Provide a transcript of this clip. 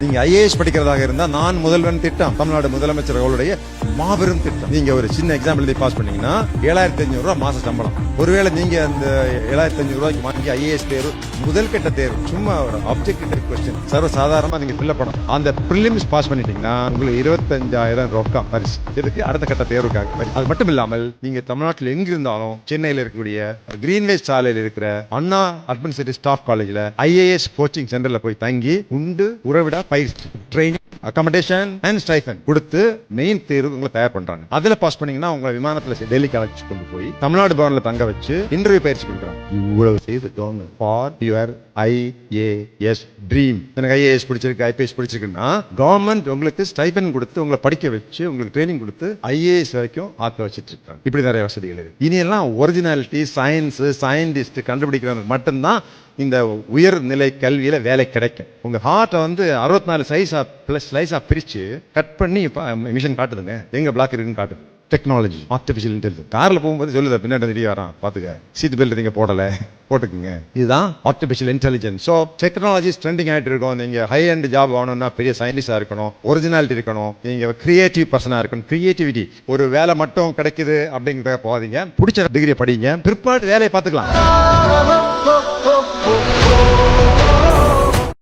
நீங்க ஐஏஎஸ் படிக்கிறதாக இருந்தா நான் முதல்வன் திட்டம் தமிழ்நாடு முதலமைச்சர் அவர்களுடைய மாபெரும் திட்டம். நீங்க ஒரு சின்ன எக்ஸாம் எழுதி பாஸ் பண்ணீங்கன்னா 7500 ரூபாய் மாச சம்பளம். ஒருவேளை நீங்க அந்த 7500 ரூபாய்க்கு வாங்கி ஐஏஎஸ் தேர்வு முதல் கட்ட தேர்வு சும்மா ஒரு ஆப்ஜெக்டிவ் கொஸ்டின் சர்வ சாதாரணமா நீங்க ஃபில் பண்ணணும். அந்த பிரிலிம்ஸ் பாஸ் பண்ணிட்டீங்கன்னா உங்களுக்கு 25000 ரொக்கம் பரிசு. இதுக்கு அடுத்த கட்ட தேர்வுக்காக. அது மட்டும் இல்லாமல் நீங்க தமிழ்நாட்டில் எங்க இருந்தாலும் சென்னையில் இருக்கக்கூடிய கிரீன்வேஸ் சாலையில் இருக்கிற அண்ணா அட்மினிஸ்ட்ரேட்டிவ் ஸ்டாஃப் காலேஜ்ல ஐஏஎஸ் கோச்சிங் சென்டர்ல போய் தங்கி உண்டு உறவிட பயிற்சி ட்ரைனிங் அகாமடேஷன் அண்ட் ஸ்டைஃபன் கொடுத்து மெயின் தேர்வு உங்களை தயார் பண்றாங்க. அதுல பாஸ் பண்ணீங்கன்னா உங்களை விமானத்துல டெல்லிக்கு அழைச்சு கொண்டு போய் தமிழ்நாடு பவன்ல தங்க வச்சு இன்டர்வியூ பயிற்சி கொடுக்குறாங்க. இவ்வளவு செய்து government for your IAS dream. எனக்கு ஐஏஎஸ் பிடிச்சிருக்கு ஐபிஎஸ் பிடிச்சிருக்குன்னா கவர்மெண்ட் உங்களுக்கு ஸ்டைஃபன் கொடுத்து உங்களை படிக்க வச்சு உங்களுக்கு ட்ரைனிங் கொடுத்து ஐஏஎஸ் வரைக்கும் ஆக்க வச்சுட்டு இருக்காங்க. இப்படி நிறைய வசதிகள் இருக்கு. இனி எல்லாம் ஒரிஜினாலிட்டி சயின்ஸ் சயின்டிஸ்ட் கண்டுபிடிக்கிறது மட்டும்தான் இந்த உயர்நிலை கல்வியில வேலை கிடைக்கும். உங்க ஹார்ட்டை 64 ஸ்லைஸா பிரிச்சு கட் பண்ணி மிஷின் காட்டுதுங்க. எங்க பிளாக் இருக்குன்னு காட்டுது. Technology artificial intelligence. கார்ல போகும்போது சொல்லுது பின்னாடி திடீர் வரான் பாத்துக்க சீட் பெல்ட் நீங்க போடல போட்டுக்குங்க. இதுதான் artificial intelligence. So technology trending ஆகிட்டு இருக்கும். நீங்க ஹை அண்ட் ஜாப் ஆகணும்னா பெரிய சயின்டிஸ்டா இருக்கணும், ஒரிஜினாலிட்டி இருக்கணும், நீங்க கிரியேட்டிவ் பர்சனா இருக்கணும். கிரியேட்டிவிட்டி ஒரு வேலை மட்டும் கிடைக்குது அப்படிங்கிறத போகாதீங்க. பிடிச்ச டிகிரியை படிங்க, பிற்பாடு வேலையை பார்த்துக்கலாம்.